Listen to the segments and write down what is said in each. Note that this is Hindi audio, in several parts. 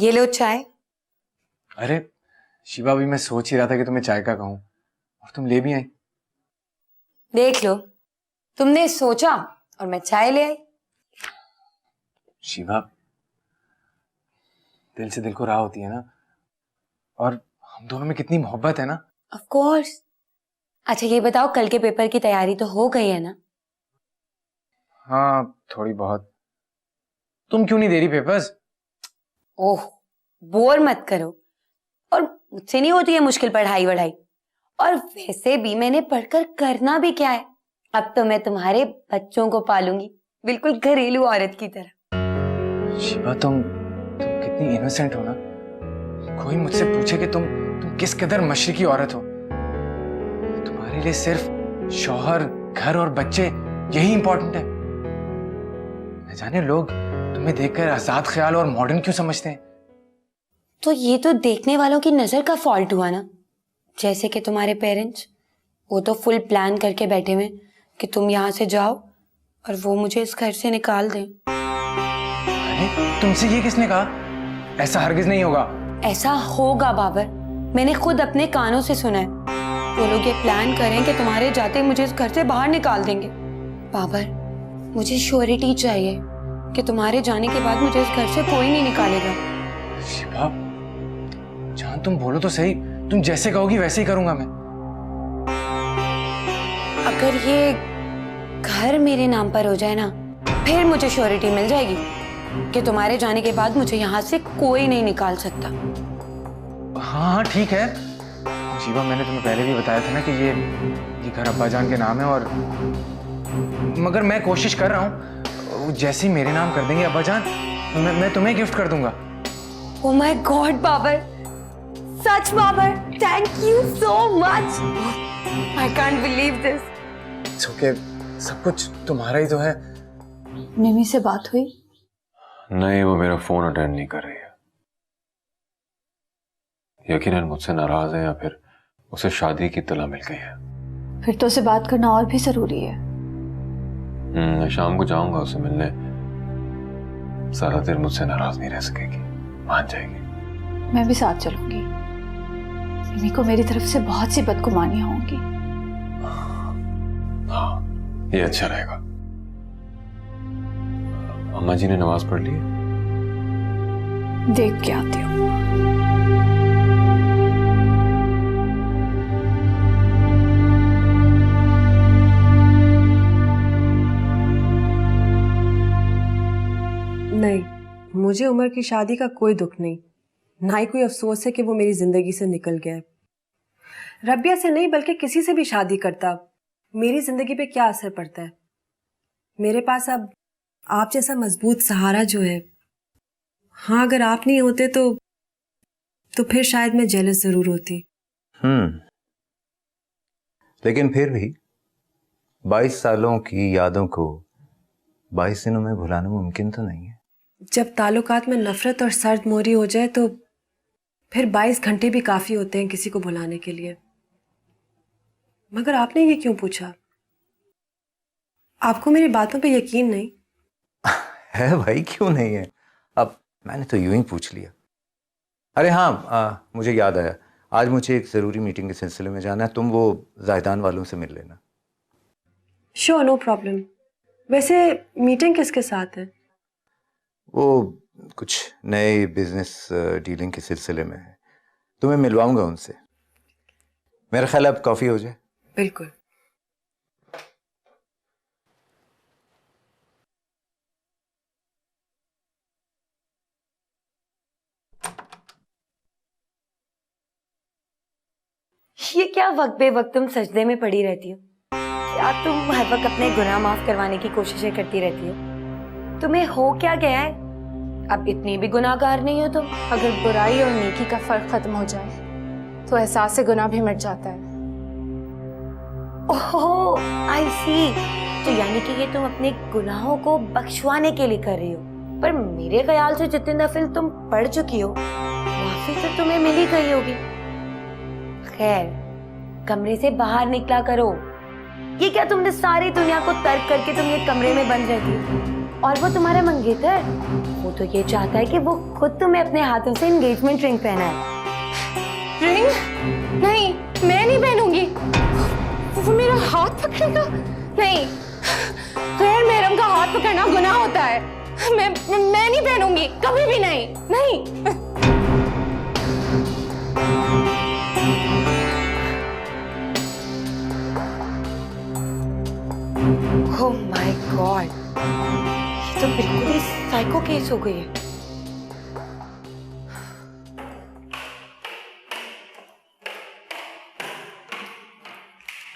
ये लो चाय। अरे शिवा, भी मैं सोच ही रहा था कि तुम्हें चाय का कहूं और तुम ले भी आई। देख लो, तुमने सोचा और मैं चाय ले आई। शिवा, दिल से दिल को राह होती है ना, और हम दोनों में कितनी मोहब्बत है ना। Of course. अच्छा ये बताओ, कल के पेपर की तैयारी तो हो गई है ना? हाँ, थोड़ी बहुत। तुम क्यों नहीं दे रही पेपर्स? ओह, बोर मत करो। और मुझसे नहीं होती है मुश्किल पढ़ाई वढ़ाई। और वैसे भी मैंने पढ़कर करना भी क्या है, अब तो मैं तुम्हारे बच्चों को पालूंगी, बिल्कुल घरेलू औरत की तरह। शिवा, तुम कितनी इनोसेंट हो ना। कोई मुझसे पूछे कि तुम किस कदर मशरकी औरत हो, तुम्हारे लिए सिर्फ शौहर, घर और बच्चे यही इंपॉर्टेंट है। न जाने लोग तुम्हें देखकर आजाद ख्याल और मॉडर्न क्यों समझते हैं। तो ये तो देखने वालों की नजर का फॉल्ट हुआ ना। जैसे कि तुम्हारे पेरेंट्स, वो तो फुल प्लान करके बैठे हुए कि तुम यहाँ से जाओ और वो मुझे इस घर से निकाल दें। अरे तुमसे ये किसने कहा? ऐसा हरगिज नहीं होगा। ऐसा होगा बाबर, मैंने खुद अपने कानों से सुना है। वो लोग ये प्लान करें कि तुम्हारे जाते मुझे इस घर से बाहर निकाल देंगे। बाबर, मुझे श्योरिटी चाहिए कि तुम्हारे जाने के बाद मुझे इस घर से कोई नहीं निकालेगा। शिवा, जान तुम बोलो तो सही, तुम जैसे कहोगी वैसे ही करूंगा मैं। अगर ये घर मेरे नाम पर हो जाए ना, फिर मुझे श्योरिटी मिल जाएगी कि तुम्हारे जाने के बाद मुझे यहाँ से कोई नहीं निकाल सकता। हाँ ठीक है शिवा, मैंने तुम्हें पहले भी बताया था ना कि ये घर अब्बाजान के नाम है, और मगर मैं कोशिश कर रहा हूँ, जैसे ही मेरे नाम कर देंगे अब्बाजान, मैं तुम्हें गिफ्ट कर दूंगा। ओह माय गॉड बाबर, सच Babar, thank you so much. I can't believe this. It's okay, सब कुछ तुम्हारा ही तो है। मिमी से बात हुई? नहीं, वो मेरा फोन अटेंड नहीं कर रही है। यकीनन मुझसे नाराज है या फिर उसे शादी की तला मिल गई है। फिर तो उसे बात करना और भी जरूरी है। मैं शाम को जाऊंगा उसे मिलने। सारा देर मुझसे नाराज नहीं रह सकेगी, मान जाएगी। मैं भी साथ चलूंगी। मिमी को मेरी तरफ से बहुत सी बदगुमानियां होंगी। हाँ, ये अच्छा रहेगा। अम्मा जी ने नमाज पढ़ ली है? देख के आती हूँ। नहीं, मुझे उमर की शादी का कोई दुख नहीं, ना ही कोई अफसोस है कि वो मेरी जिंदगी से निकल गया है। रबिया से नहीं बल्कि किसी से भी शादी करता, मेरी जिंदगी पे क्या असर पड़ता है। मेरे पास अब आप जैसा मजबूत सहारा जो है। हाँ, अगर आप नहीं होते तो फिर शायद मैं जेलस जरूर होती। लेकिन फिर भी 22 सालों की यादों को 22 दिनों में भुलाना मुमकिन तो नहीं है। जब ताल्लुकात में नफरत और सर्द मोरी हो जाए तो फिर 22 घंटे भी काफी होते हैं किसी को भुलाने के लिए। मगर आपने ये क्यों पूछा? आपको मेरी बातों पे यकीन नहीं है भाई, क्यों नहीं है? अब मैंने तो यूं ही पूछ लिया। अरे हाँ, मुझे याद आया, आज मुझे एक ज़रूरी मीटिंग के सिलसिले में जाना है। तुम वो जायदान वालों से मिल लेना। Sure, no problem. वैसे मीटिंग किसके साथ है? वो कुछ नए बिजनेस डीलिंग के सिलसिले में है, तुम्हें मिलवाऊंगा उनसे। मेरा ख्याल अब कॉफ़ी हो जाए। बिल्कुल। ये क्या वक्त बेवक्त तुम सजदे में पड़ी रहती हो? क्या तुम हर वक्त अपने गुनाह माफ करवाने की कोशिशें करती रहती हो? तुम्हें हो क्या गया है? अब इतनी भी गुनाहगार नहीं हो तुम। अगर बुराई और नेकी का फर्क खत्म हो जाए तो एहसास से गुनाह भी मिट जाता है। ओह, आई सी। तो यानी कि ये तुम अपने गुनाहों को बख्शवाने के लिए कर रही हो। पर मेरे ख्याल से जितने नफिल तुम पढ़ चुकी हो, माफी तो तुम्हें मिल ही गई होगी। खैर, कमरे से बाहर निकला करो। ये क्या तुमने सारी दुनिया को तर्क करके तुम ये कमरे में बंद रहती हो? और वो तुम्हारा मंगेतर, वो वो तो ये चाहता है कि वो खुद तुम्हें अपने हाथों से एंगेजमेंट रिंग पहनाए। रिंग? नहीं, मैं नहीं पहनूंगी। वो मेरा हाथ पकड़ेगा? नहीं, गैर महरम का हाथ पकड़ना गुनाह होता है। मैं नहीं पहनूंगी, कभी भी नहीं। नहीं। ओह माय गॉड, ये तो बिल्कुल ही साइको केस हो गई है।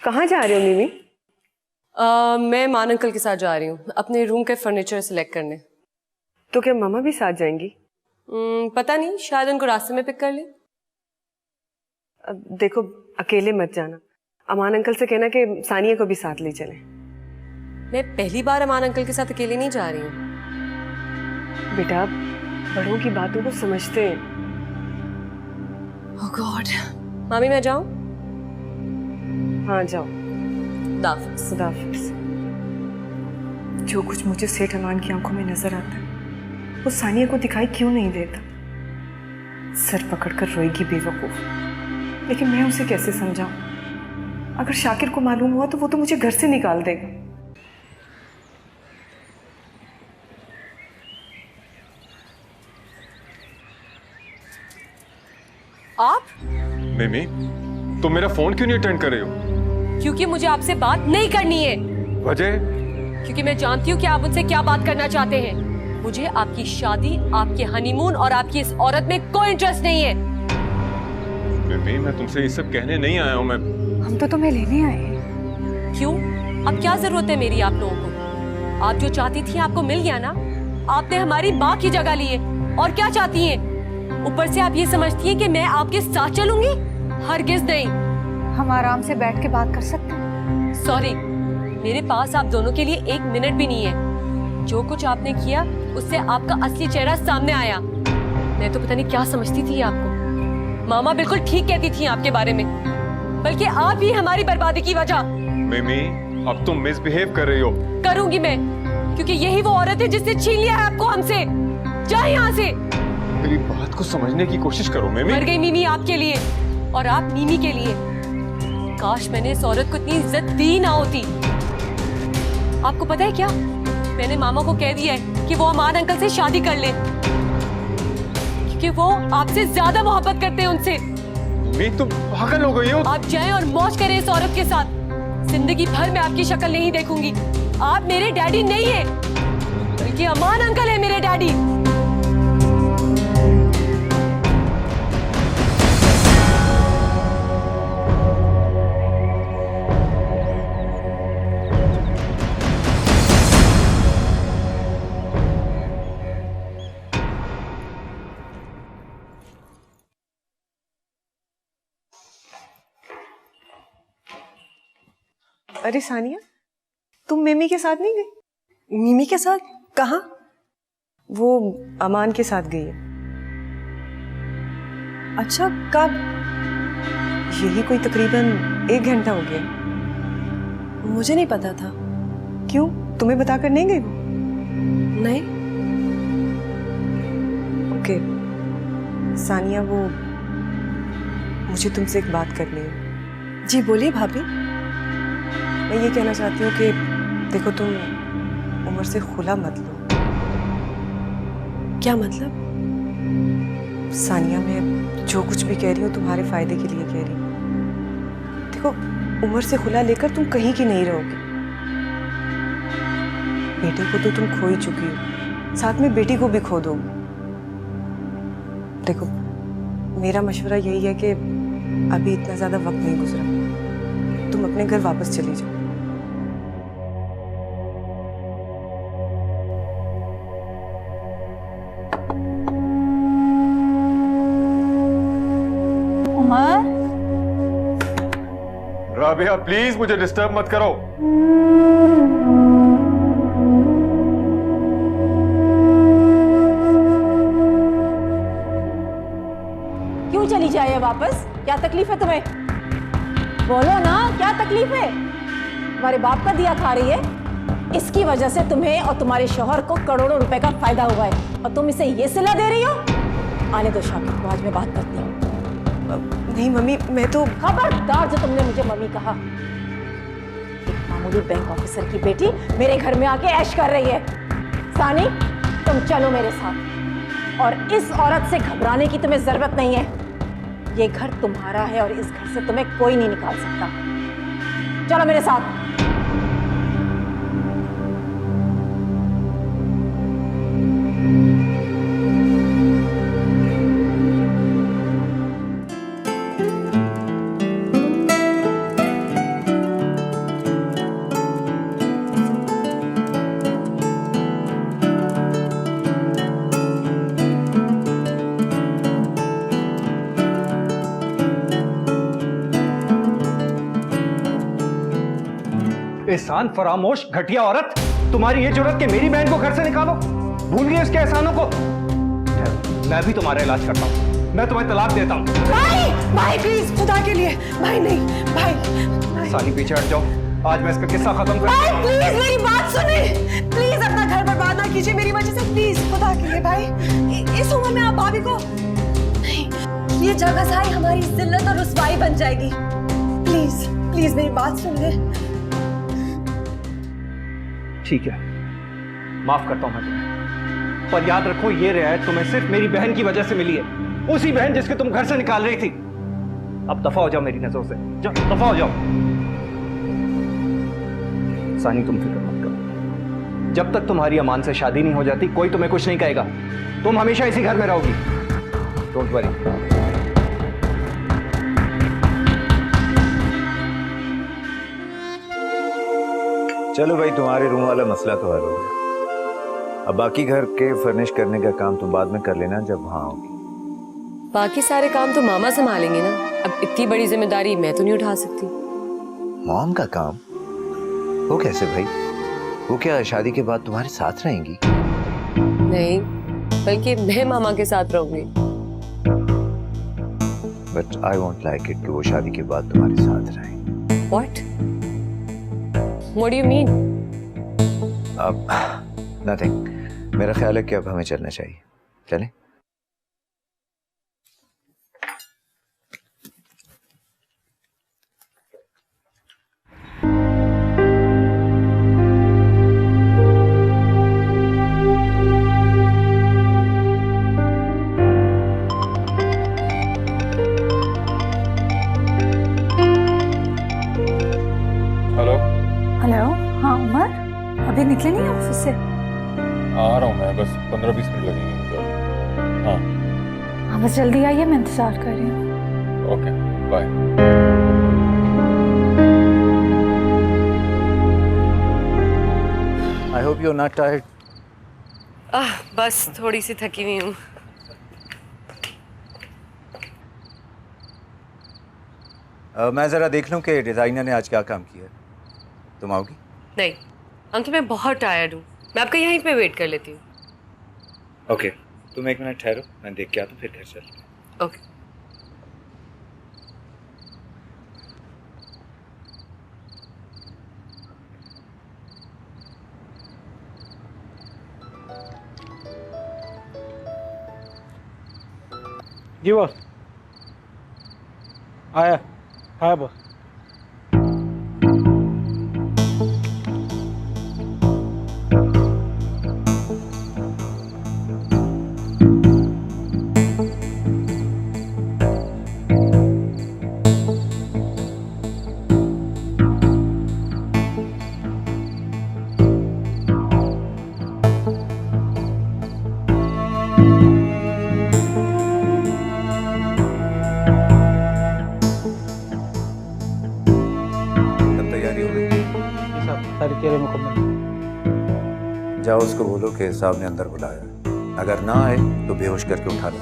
कहाँ जा रहे हो मिमी? मैं मान अंकल के साथ जा रही हूँ अपने रूम के फर्नीचर सिलेक्ट करने। तो क्या मामा भी साथ जाएंगी? पता नहीं, शायद उनको रास्ते में पिक कर ले। देखो, अकेले मत जाना। अमान अंकल से कहना कि सानिया को भी साथ ले चले। मैं पहली बार अमान अंकल के साथ अकेले नहीं जा रही हूँ। बेटा, बड़ों की बातों को समझते हैं। ओह गॉड। मामी मैं जाऊँ? हाँ जाओ। खुदा हाफिज़। जो कुछ मुझे सेठ अमान की आंखों में नजर आता है वो सानिया को दिखाई क्यों नहीं देता? सर पकड़कर रोएगी बेवकूफ। लेकिन मैं उसे कैसे समझाऊं? अगर शाकिर को मालूम हुआ तो वो तो मुझे घर से निकाल देगा। आप? मिमी, तुम मेरा फोन क्यों नहीं अटेंड कर रहे हो? क्योंकि मुझे आपसे बात नहीं करनी है। वजह? क्योंकि मैं जानती हूँ कि आप मुझसे क्या बात करना चाहते हैं। मुझे आपकी शादी, आपके हनीमून और आपकी इस औरत में कोई इंटरेस्ट नहीं है। मिमी, मैं तुमसे ये सब कहने नहीं आया हूँ। हम तो तुम्हें लेने आए हैं। क्यों? अब क्या जरूरत है मेरी आप लोगों को? आप जो चाहती थी आपको मिल गया ना। आपने हमारी माँ की जगह ली है। और क्या चाहती हैं? ऊपर से आप ये समझती हैं कि मैं आपके साथ चलूंगी? हरगिज नहीं। हम आराम से बैठ के बात कर सकते हैं। सॉरी, मेरे पास आप दोनों के लिए 1 मिनट भी नहीं है। जो कुछ आपने किया उससे आपका असली चेहरा सामने आया। मैं तो पता नहीं क्या समझती थी आपको। मामा बिल्कुल ठीक कहती थी आपके बारे में, बल्कि आप ही हमारी बर्बादी की वजह। मिमी, अब तुम मिसबिहेव कर रही हो। करूंगी मैं, क्योंकि यही वो औरत है जिसने छीन लिया है आपको हमसे। जाए यहाँ से। मेरी बात को समझने की कोशिश करो मिमी। मर गई मीमी आपके लिए और आप मीमी के लिए। काश मैंने इस औरत को इतनी इज्जत दी ना होती। आपको पता है क्या, मैंने मामा को कह दिया है कि वो अमान अंकल से शादी कर ले, क्योंकि वो आपसे ज्यादा मोहब्बत करते हैं उनसे। मिमी, तुम पागल हो गई हो। आप जाएं और मौज करें इस औरत के साथ। जिंदगी भर मैं आपकी शक्ल नहीं देखूंगी। आप मेरे डैडी नहीं है, बल्कि अमान अंकल है मेरे डैडी। अरे सानिया, तुम मिमी के साथ नहीं गई? मिमी के साथ? कहाँ? वो अमान के साथ गई है। अच्छा, कब? यही कोई तकरीबन 1 घंटा हो गया। मुझे नहीं पता था। क्यों, तुम्हें बताकर नहीं गई वो? नहीं। ओके सानिया, वो मुझे तुमसे एक बात करनी है। जी बोलिए भाभी। मैं ये कहना चाहती हूँ कि देखो, तुम उमर से खुला मत लो। क्या मतलब? सानिया, मैं जो कुछ भी कह रही हूँ तुम्हारे फायदे के लिए कह रही हूँ। देखो, उमर से खुला लेकर तुम कहीं की नहीं रहोगे। बेटे को तो तुम खो ही चुकी हो, साथ में बेटी को भी खो दोगे। देखो, मेरा मशवरा यही है कि अभी इतना ज्यादा वक्त नहीं गुजरा, तुम अपने घर वापस चली जाओ। उमर, राबिया प्लीज मुझे डिस्टर्ब मत करो। क्यों चली जाए वापस? क्या तकलीफ है तुम्हें? बोलो ना, क्या तकलीफ है? तुम्हारे बाप का दिया खा रही है? इसकी वजह से तुम्हें और तुम्हारे शौहर को करोड़ों रुपए का फायदा हुआ है और तुम इसे ये सिला दे रही हो। आने दो शाकिर को, आज मैं बात करती हूँ। नहीं मम्मी, मैं तो खबरदार जो तुमने मुझे मम्मी कहा। एक मामूली बैंक ऑफिसर की बेटी मेरे घर में आके ऐश कर रही है। सानी, तुम चलो मेरे साथ, और इस औरत से घबराने की तुम्हें जरूरत नहीं है। ये घर तुम्हारा है और इस घर से तुम्हें कोई नहीं निकाल सकता। चलो मेरे साथ। एहसान फरामोश घटिया औरत, तुम्हारी ये जरूरत कि मेरी बहन को घर से निकालो? भूल गई उसके एहसानों को? मैं भी तुम्हारा इलाज करता हूँ, मैं तुम्हें तलाक देता हूँ। भाई, भाई प्लीज, खुदा के लिए, भाई नहीं, भाई। सानी पीछे हट जाओ, आज मैं इसका किस्सा खत्म कर। भाई प्लीज मेरी बात सुने, प्लीज अपना घर बर्बाद ना कीजिए मेरी वजह से, प्लीज खुदा के लिए भाई। इस उम्र में आप भाभी को नहीं, ये जगह सारी हमारी जिल्लत और रुसवाई बन जाएगी। प्लीज प्लीज मेरी बात सुन ले। ठीक है, माफ करता हूं मैं तुम्हें, पर याद रखो ये रियायत तुम्हें सिर्फ मेरी बहन की वजह से मिली है, उसी बहन जिसके तुम घर से निकाल रही थी। अब दफा हो जाओ मेरी नजरों से, जाओ दफा हो जाओ। सानी तुम फिक्र मत करो, जब तक तुम्हारी अमान से शादी नहीं हो जाती कोई तुम्हें कुछ नहीं कहेगा। तुम हमेशा इसी घर में रहोगी, डोंट वरी। चलो भाई, तुम्हारे रूम वाला मसला तो हल हो गया। अब बाकी घर के फर्निश करने का काम तुम बाद में कर लेना जब वहां आओगी। बाकी सारे काम तो मामा संभालेंगे ना, अब इतनी बड़ी जिम्मेदारी मैं तो नहीं उठा सकती। मॉम का काम? वो कैसे भाई? वो क्या शादी के बाद तुम्हारे साथ रहेंगी? नहीं, बल्कि मैं मामा के साथ रहूंगी। But I won't like it कि वो शादी के बाद तुम्हारे साथ रहें। What? What do you mean? अब नथिंग। मेरा ख्याल है कि अब हमें चलना चाहिए। चलें? हेलो, हाँ उमर, अभी निकले नहीं ऑफिस से? आ रहा हूँ मैं, बस 15-20 मिनट लगेंगे मुझे। हाँ बस जल्दी आइए, मैं इंतजार कर रही हूँ। Okay, bye. I hope you are not tired. बस थोड़ी सी थकी हुई हूँ। मैं जरा देख लूं कि डिजाइनर ने आज क्या काम किया है। तुम आओगी? नहीं अंकल, मैं बहुत टायर्ड हूँ, मैं आपका यहीं पे वेट कर लेती हूँ। ओके, तुम एक मिनट ठहरो, मैं देख के आता हूँ, फिर घर चलते हैं। ओके। जी बॉस, आया आया बॉस। सारी तेरे मुकम्मल। जाओ उसको बोलो कि साहब ने अंदर बुलाया, अगर ना आए तो बेहोश करके उठा लो।